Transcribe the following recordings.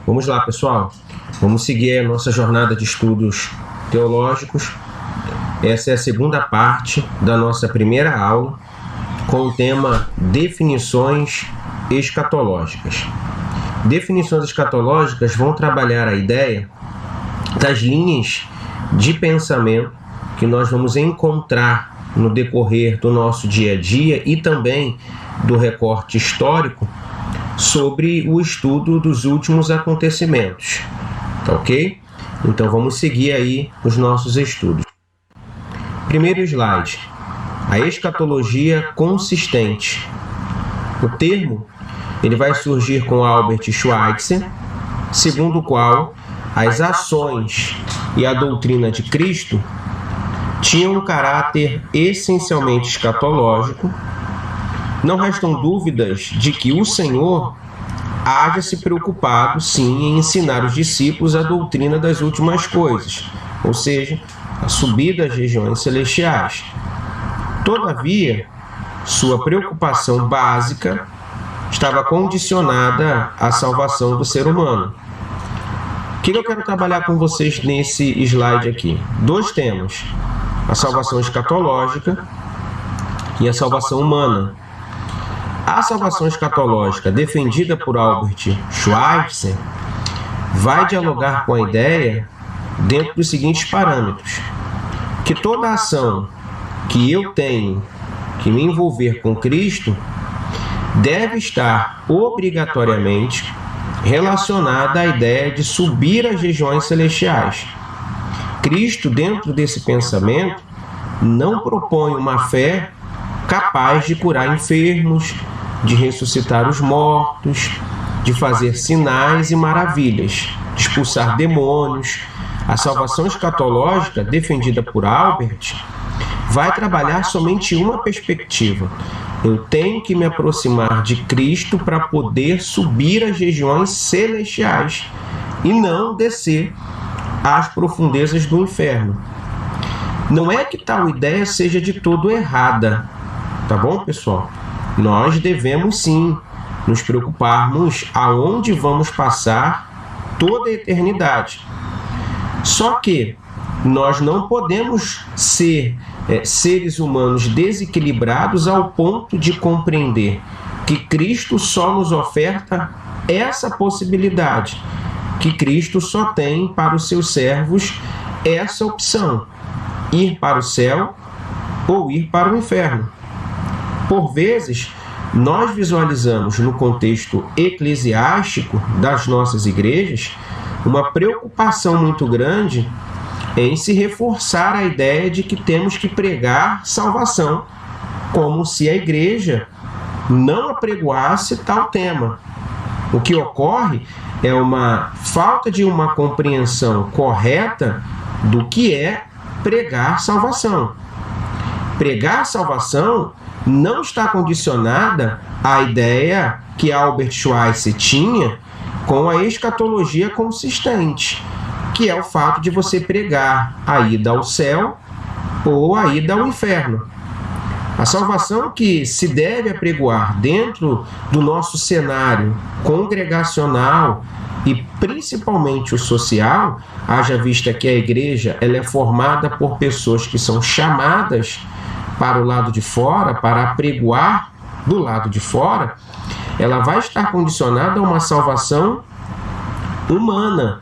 Vamos lá, pessoal. Vamos seguir a nossa jornada de estudos teológicos. Essa é a segunda parte da nossa primeira aula, com o tema Definições Escatológicas. Definições escatológicas vão trabalhar a ideia das linhas de pensamento que nós vamos encontrar no decorrer do nosso dia a dia e também do recorte histórico sobre o estudo dos últimos acontecimentos. Tá ok? Então vamos seguir aí os nossos estudos. Primeiro slide. A escatologia consistente. O termo ele vai surgir com Albert Schweitzer, segundo o qual as ações e a doutrina de Cristo tinham um caráter essencialmente escatológico. Não restam dúvidas de que o Senhor haja se preocupado, sim, em ensinar os discípulos a doutrina das últimas coisas, ou seja, a subida às regiões celestiais. Todavia, sua preocupação básica estava condicionada à salvação do ser humano. O que eu quero trabalhar com vocês nesse slide aqui? Dois temas: a salvação escatológica e a salvação humana. A salvação escatológica, defendida por Albert Schweitzer, vai dialogar com a ideia dentro dos seguintes parâmetros: que toda ação que eu tenho que me envolver com Cristo deve estar obrigatoriamente relacionada à ideia de subir às regiões celestiais. Cristo, dentro desse pensamento, não propõe uma fé capaz de curar enfermos, de ressuscitar os mortos, de fazer sinais e maravilhas, de expulsar demônios. A salvação escatológica, defendida por Albert, vai trabalhar somente uma perspectiva: eu tenho que me aproximar de Cristo para poder subir às regiões celestiais e não descer às profundezas do inferno. Não é que tal ideia seja de todo errada, tá bom, pessoal? Nós devemos sim nos preocuparmos aonde vamos passar toda a eternidade. Só que nós não podemos ser seres humanos desequilibrados ao ponto de compreender que Cristo só nos oferta essa possibilidade, que Cristo só tem para os seus servos essa opção: ir para o céu ou ir para o inferno. Por vezes, nós visualizamos no contexto eclesiástico das nossas igrejas uma preocupação muito grande em se reforçar a ideia de que temos que pregar salvação, como se a igreja não apregoasse tal tema. O que ocorre é uma falta de uma compreensão correta do que é pregar salvação. Pregar salvação não está condicionada à ideia que Albert Schweitzer tinha com a escatologia consistente, que é o fato de você pregar a ida ao céu ou a ida ao inferno. A salvação que se deve apregoar dentro do nosso cenário congregacional e principalmente o social, haja vista que a igreja ela é formada por pessoas que são chamadas para o lado de fora, para apregoar do lado de fora, ela vai estar condicionada a uma salvação humana.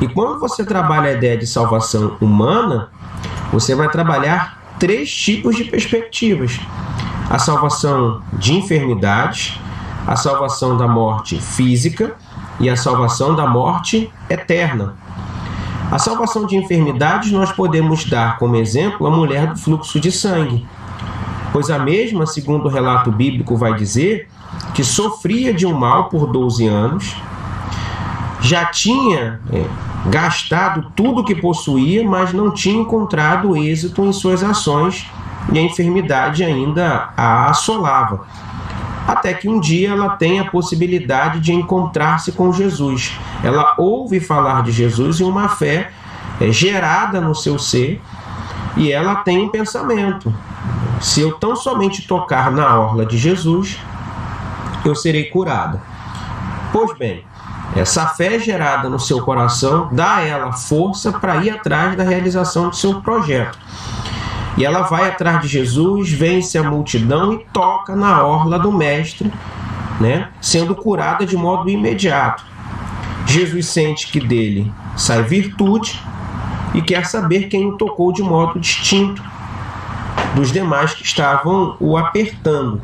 E quando você trabalha a ideia de salvação humana, você vai trabalhar três tipos de perspectivas: a salvação de enfermidades, a salvação da morte física e a salvação da morte eterna. A salvação de enfermidades nós podemos dar como exemplo a mulher do fluxo de sangue, pois a mesma, segundo o relato bíblico, vai dizer que sofria de um mal por 12 anos, já tinha gastado tudo o que possuía, mas não tinha encontrado êxito em suas ações e a enfermidade ainda a assolava. Até que um dia ela tem a possibilidade de encontrar-se com Jesus. Ela ouve falar de Jesus e uma fé gerada no seu ser, e ela tem um pensamento: se eu tão somente tocar na orla de Jesus, eu serei curada. Pois bem, Essa fé gerada no seu coração dá a ela força para ir atrás da realização do seu projeto. E ela vai atrás de Jesus, vence a multidão e toca na orla do Mestre, né, sendo curada de modo imediato. Jesus sente que dele sai virtude e quer saber quem o tocou de modo distinto dos demais que estavam o apertando,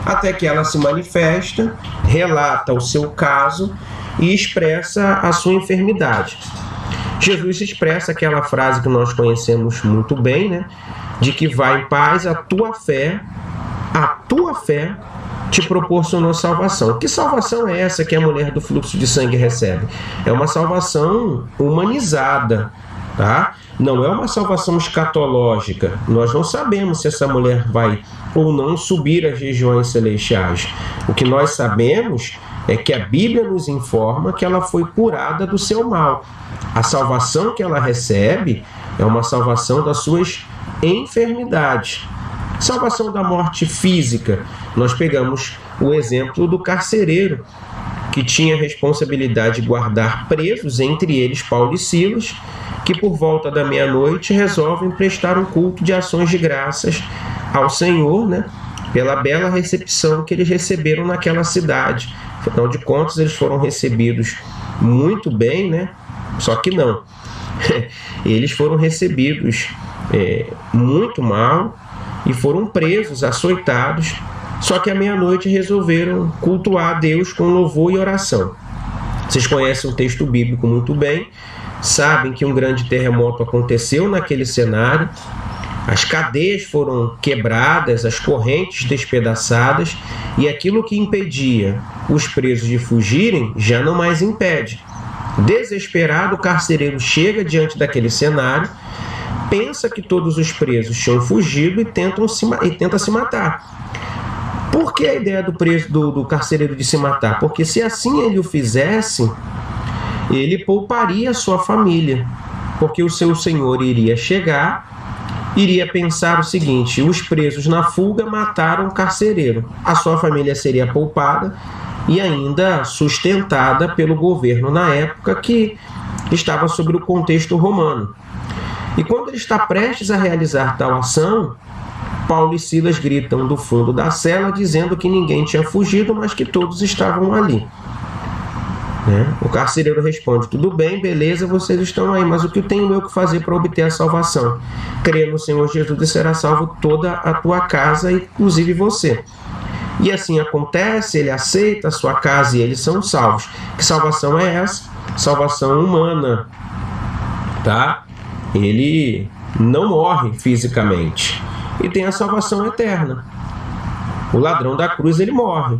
até que ela se manifesta, relata o seu caso e expressa a sua enfermidade. Jesus expressa aquela frase que nós conhecemos muito bem, né, de que vai em paz, a tua fé te proporcionou salvação. Que salvação é essa que a mulher do fluxo de sangue recebe? É uma salvação humanizada, tá? Não é uma salvação escatológica. Nós não sabemos se essa mulher vai ou não subir às regiões celestiais. O que nós sabemos é que a Bíblia nos informa que ela foi curada do seu mal. A salvação que ela recebe é uma salvação das suas enfermidades. Salvação da morte física. Nós pegamos o exemplo do carcereiro, que tinha a responsabilidade de guardar presos, entre eles Paulo e Silas, que por volta da meia-noite resolvem prestar um culto de ações de graças ao Senhor, né, pela bela recepção que eles receberam naquela cidade. Afinal de contas, eles foram recebidos muito bem, né? Só que não. Eles foram recebidos muito mal e foram presos, açoitados. Só que à meia-noite resolveram cultuar a Deus com louvor e oração. Vocês conhecem o texto bíblico muito bem, sabem que um grande terremoto aconteceu naquele cenário, as cadeias foram quebradas, as correntes despedaçadas, e aquilo que impedia os presos de fugirem já não mais impede. Desesperado, o carcereiro chega diante daquele cenário, pensa que todos os presos tinham fugido e tenta se matar. Por que a ideia do carcereiro de se matar? Porque se assim ele o fizesse, ele pouparia a sua família. Porque o seu senhor iria chegar, iria pensar o seguinte: os presos na fuga mataram o carcereiro. A sua família seria poupada e ainda sustentada pelo governo na época, que estava sobre o contexto romano. E quando ele está prestes a realizar tal ação, Paulo e Silas gritam do fundo da cela, dizendo que ninguém tinha fugido, mas que todos estavam ali. O carcereiro responde: tudo bem, beleza, vocês estão aí, mas o que tenho eu que fazer para obter a salvação? Crê no Senhor Jesus e será salvo toda a tua casa, inclusive você. E assim acontece, ele aceita, a sua casa e eles são salvos. Que salvação é essa? Salvação humana, tá? Ele não morre fisicamente e tem a salvação eterna. O ladrão da cruz, ele morre,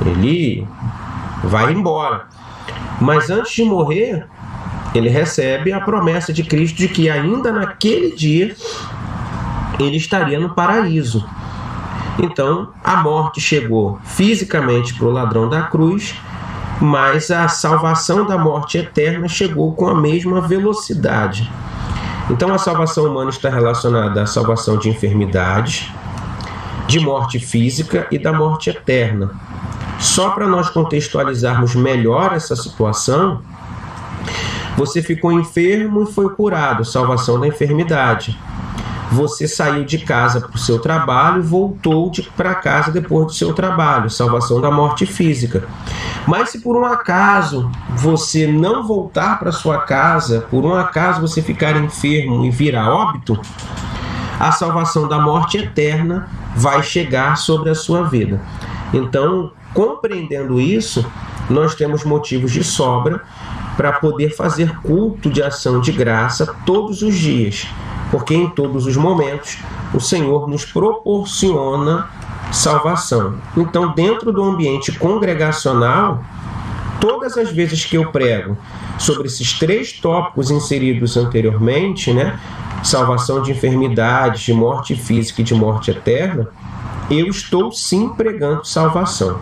ele vai embora, mas antes de morrer ele recebe a promessa de Cristo de que ainda naquele dia ele estaria no paraíso. Então a morte chegou fisicamente para o ladrão da cruz, mas a salvação da morte eterna chegou com a mesma velocidade. Então a salvação humana está relacionada à salvação de enfermidades, de morte física e da morte eterna. Só para nós contextualizarmos melhor essa situação, você ficou enfermo e foi curado, salvação da enfermidade. Você saiu de casa para o seu trabalho e voltou para casa depois do seu trabalho, salvação da morte física. Mas se por um acaso você não voltar para sua casa, por um acaso você ficar enfermo e vir a óbito, a salvação da morte eterna vai chegar sobre a sua vida. Então, compreendendo isso, nós temos motivos de sobra para poder fazer culto de ação de graça todos os dias, porque em todos os momentos o Senhor nos proporciona salvação. Então, dentro do ambiente congregacional, todas as vezes que eu prego sobre esses 3 tópicos inseridos anteriormente, né, salvação de enfermidades, de morte física e de morte eterna, eu estou sim pregando salvação.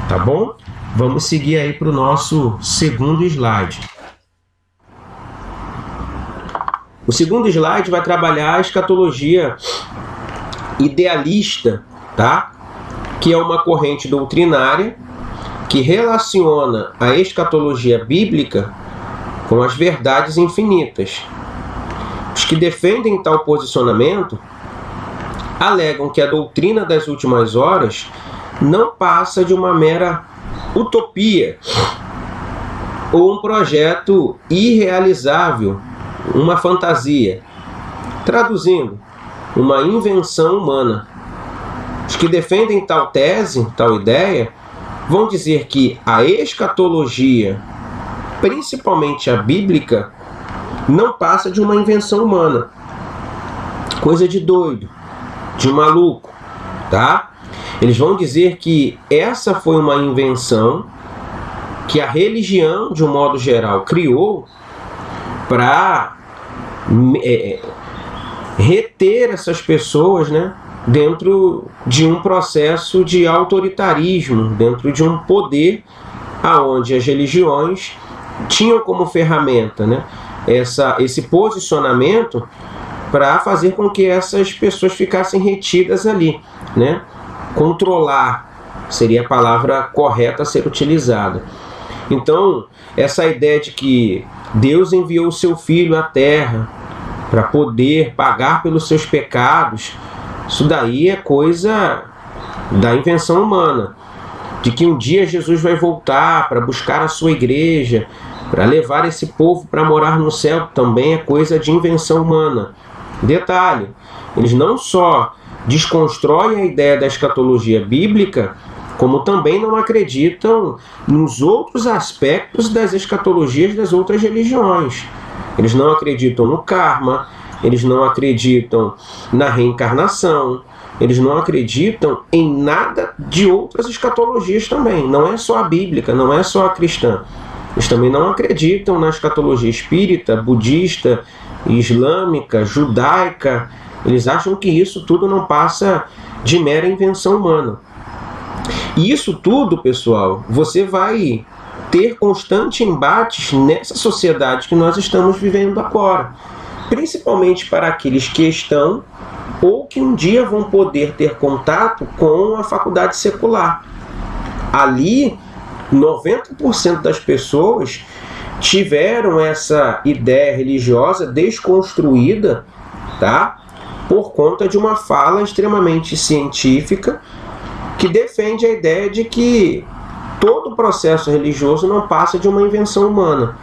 Tá bom? Vamos seguir aí para o nosso segundo slide. O segundo slide vai trabalhar a escatologia idealista, tá? Que é uma corrente doutrinária que relaciona a escatologia bíblica com as verdades infinitas. Os que defendem tal posicionamento alegam que a doutrina das últimas horas não passa de uma mera utopia ou um projeto irrealizável, uma fantasia. Traduzindo, uma invenção humana. Os que defendem tal tese, tal ideia, vão dizer que a escatologia, principalmente a bíblica, não passa de uma invenção humana. Coisa de doido, de maluco, tá? Eles vão dizer que essa foi uma invenção que a religião, de um modo geral, criou para reter essas pessoas, né, dentro de um processo de autoritarismo, dentro de um poder aonde as religiões tinham como ferramenta, né, esse posicionamento para fazer com que essas pessoas ficassem retidas ali, né? Controlar seria a palavra correta a ser utilizada. Então, essa ideia de que Deus enviou o seu Filho à Terra para poder pagar pelos seus pecados, isso daí é coisa da invenção humana. De que um dia Jesus vai voltar para buscar a sua igreja, para levar esse povo para morar no céu, também é coisa de invenção humana. Detalhe, eles não só desconstroem a ideia da escatologia bíblica, como também não acreditam nos outros aspectos das escatologias das outras religiões. Eles não acreditam no karma, eles não acreditam na reencarnação, eles não acreditam em nada de outras escatologias também. Não é só a bíblica, não é só a cristã. Eles também não acreditam na escatologia espírita, budista, islâmica, judaica. Eles acham que isso tudo não passa de mera invenção humana. E isso tudo, pessoal, você vai ter constantes embates nessa sociedade que nós estamos vivendo agora. Principalmente para aqueles que estão ou que um dia vão poder ter contato com a faculdade secular. Ali, 90% das pessoas tiveram essa ideia religiosa desconstruída, tá? Por conta de uma fala extremamente científica que defende a ideia de que todo o processo religioso não passa de uma invenção humana,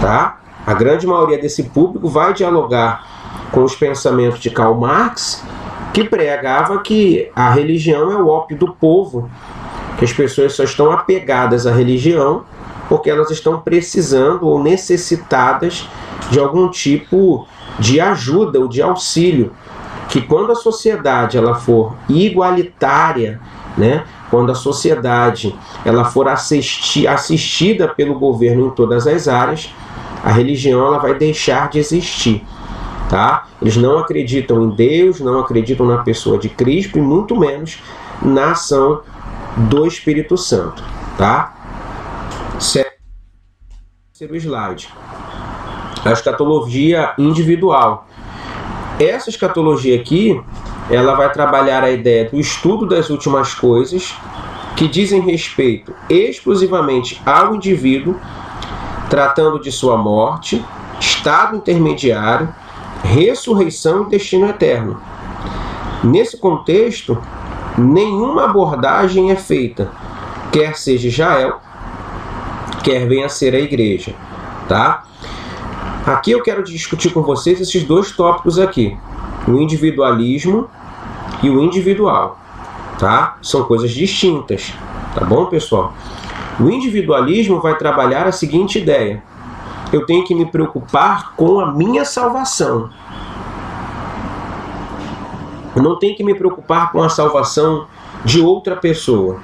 tá? A grande maioria desse público vai dialogar com os pensamentos de Karl Marx, que pregava que a religião é o ópio do povo, que as pessoas só estão apegadas à religião porque elas estão precisando ou necessitadas de algum tipo de ajuda ou de auxílio, que quando a sociedade ela for igualitária, né, quando a sociedade ela for assistida pelo governo em todas as áreas, a religião ela vai deixar de existir, tá? Eles não acreditam em Deus, não acreditam na pessoa de Cristo e muito menos na ação do Espírito Santo, tá? Terceiro slide. A escatologia individual. Essa escatologia aqui, ela vai trabalhar a ideia do estudo das últimas coisas que dizem respeito exclusivamente ao indivíduo, tratando de sua morte, estado intermediário, ressurreição e destino eterno. Nesse contexto, nenhuma abordagem é feita, quer seja Israel, quer venha a ser a igreja, tá? Aqui eu quero discutir com vocês esses dois tópicos aqui, o individualismo e o individual, tá? São coisas distintas, tá bom, pessoal? O individualismo vai trabalhar a seguinte ideia: eu tenho que me preocupar com a minha salvação. Eu não tenho que me preocupar com a salvação de outra pessoa.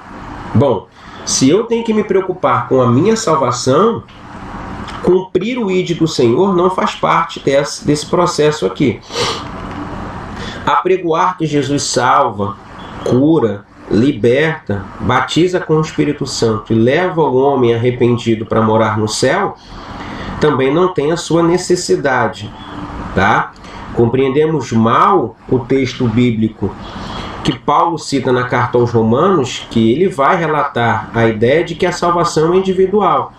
Bom, se eu tenho que me preocupar com a minha salvação, cumprir o ID do Senhor não faz parte desse processo aqui. Apregoar que Jesus salva, cura, liberta, batiza com o Espírito Santo e leva o homem arrependido para morar no céu, também não tem a sua necessidade, tá? Compreendemos mal o texto bíblico que Paulo cita na carta aos Romanos, que ele vai relatar a ideia de que a salvação é individual.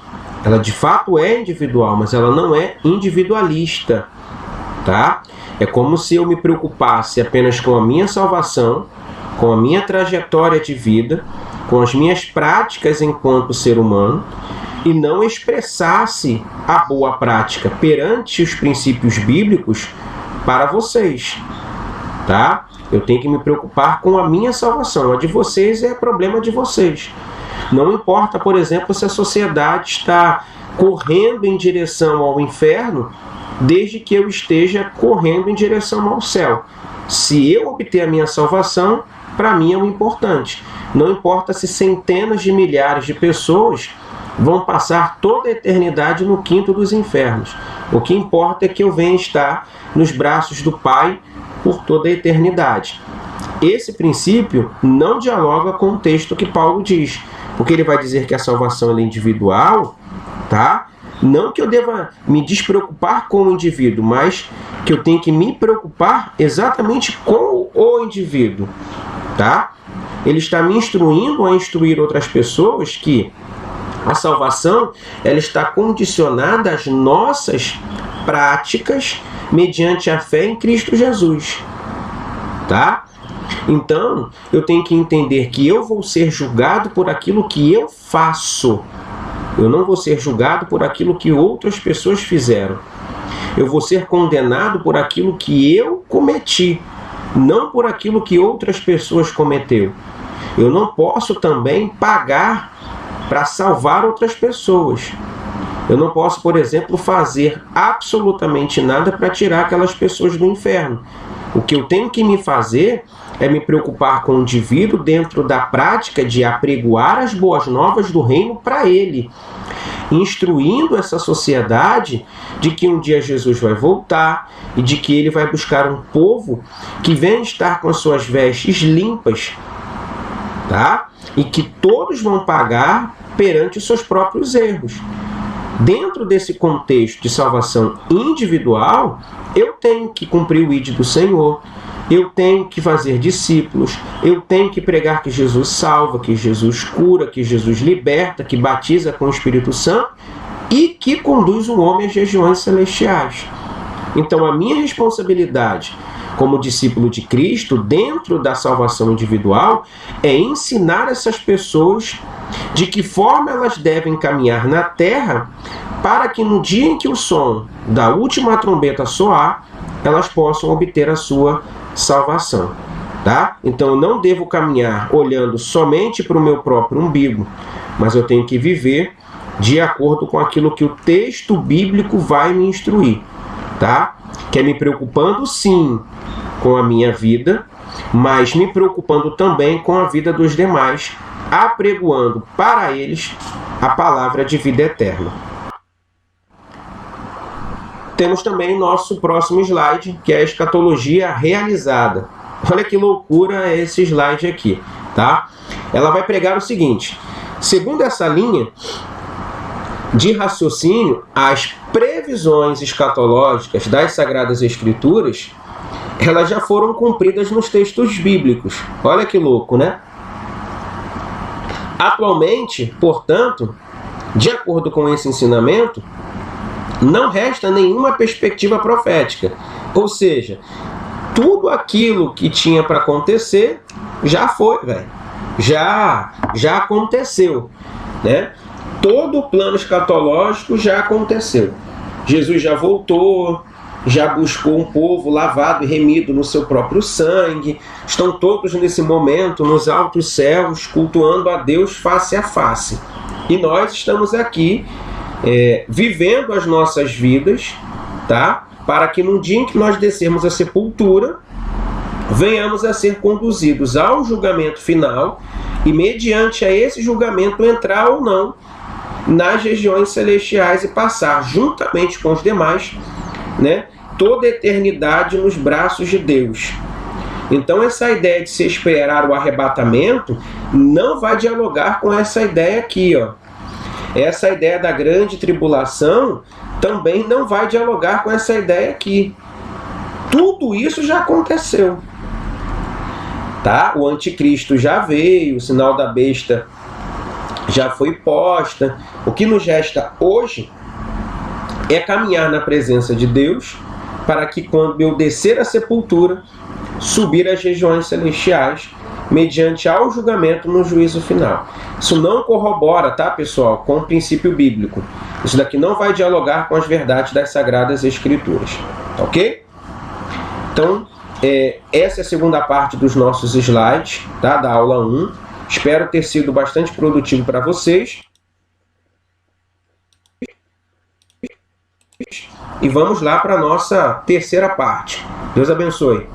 Ela de fato é individual, mas ela não é individualista, tá? É como se eu me preocupasse apenas com a minha salvação, com a minha trajetória de vida, com as minhas práticas enquanto ser humano, e não expressasse a boa prática perante os princípios bíblicos para vocês, tá? Eu tenho que me preocupar com a minha salvação. A de vocês é problema de vocês. Não importa, por exemplo, se a sociedade está correndo em direção ao inferno, desde que eu esteja correndo em direção ao céu. Se eu obter a minha salvação, para mim é o importante. Não importa se centenas de milhares de pessoas vão passar toda a eternidade no quinto dos infernos. O que importa é que eu venha estar nos braços do Pai por toda a eternidade. Esse princípio não dialoga com o texto que Paulo diz, porque ele vai dizer que a salvação é individual, tá? Não que eu deva me despreocupar com o indivíduo, mas que eu tenho que me preocupar exatamente com o indivíduo, tá? Ele está me instruindo a instruir outras pessoas que a salvação ela está condicionada às nossas práticas mediante a fé em Cristo Jesus, tá? Então, eu tenho que entender que eu vou ser julgado por aquilo que eu faço. Eu não vou ser julgado por aquilo que outras pessoas fizeram. Eu vou ser condenado por aquilo que eu cometi, não por aquilo que outras pessoas cometeu. Eu não posso também pagar para salvar outras pessoas. Eu não posso, por exemplo, fazer absolutamente nada para tirar aquelas pessoas do inferno. O que eu tenho que me fazer é me preocupar com o indivíduo dentro da prática de apregoar as boas novas do reino para ele, instruindo essa sociedade de que um dia Jesus vai voltar e de que ele vai buscar um povo que venha estar com as suas vestes limpas, tá? E que todos vão pagar perante os seus próprios erros. Dentro desse contexto de salvação individual, eu tenho que cumprir o ID do Senhor, eu tenho que fazer discípulos, eu tenho que pregar que Jesus salva, que Jesus cura, que Jesus liberta, que batiza com o Espírito Santo e que conduz o homem às regiões celestiais. Então, a minha responsabilidade como discípulo de Cristo, dentro da salvação individual, é ensinar essas pessoas de que forma elas devem caminhar na terra para que no dia em que o som da última trombeta soar, elas possam obter a sua salvação, tá? Então eu não devo caminhar olhando somente para o meu próprio umbigo, mas eu tenho que viver de acordo com aquilo que o texto bíblico vai me instruir, tá? Que é me preocupando sim com a minha vida, mas me preocupando também com a vida dos demais, apregoando para eles a palavra de vida eterna. Temos também o nosso próximo slide, que é a escatologia realizada. Olha que loucura é esse slide aqui, tá? Ela vai pregar o seguinte: segundo essa linha de raciocínio, as previsões escatológicas das Sagradas Escrituras, elas já foram cumpridas nos textos bíblicos. Olha que louco, né? Atualmente, portanto, de acordo com esse ensinamento, não resta nenhuma perspectiva profética. Ou seja, tudo aquilo que tinha para acontecer já foi, velho. Já aconteceu, né? Todo o plano escatológico já aconteceu. Jesus já voltou, já buscou um povo lavado e remido no seu próprio sangue. Estão todos nesse momento nos altos céus, cultuando a Deus face a face. E nós estamos aqui vivendo as nossas vidas, tá? Para que no dia em que nós descermos a sepultura, venhamos a ser conduzidos ao julgamento final e, mediante a esse julgamento, entrar ou não nas regiões celestiais e passar, juntamente com os demais, né, toda a eternidade nos braços de Deus. Então, essa ideia de se esperar o arrebatamento não vai dialogar com essa ideia aqui, ó. Essa ideia da grande tribulação também não vai dialogar com essa ideia aqui. Tudo isso já aconteceu. tá? O anticristo já veio, o sinal da besta já foi posta. O que nos resta hoje é caminhar na presença de Deus, para que quando eu descer a sepultura, subir às regiões celestiais, mediante ao julgamento no juízo final. Isso não corrobora, tá, pessoal, com o princípio bíblico. Isso daqui não vai dialogar com as verdades das Sagradas Escrituras, ok? Então, essa é a segunda parte dos nossos slides, tá, da aula 1. Espero ter sido bastante produtivo para vocês. E vamos lá para a nossa terceira parte. Deus abençoe.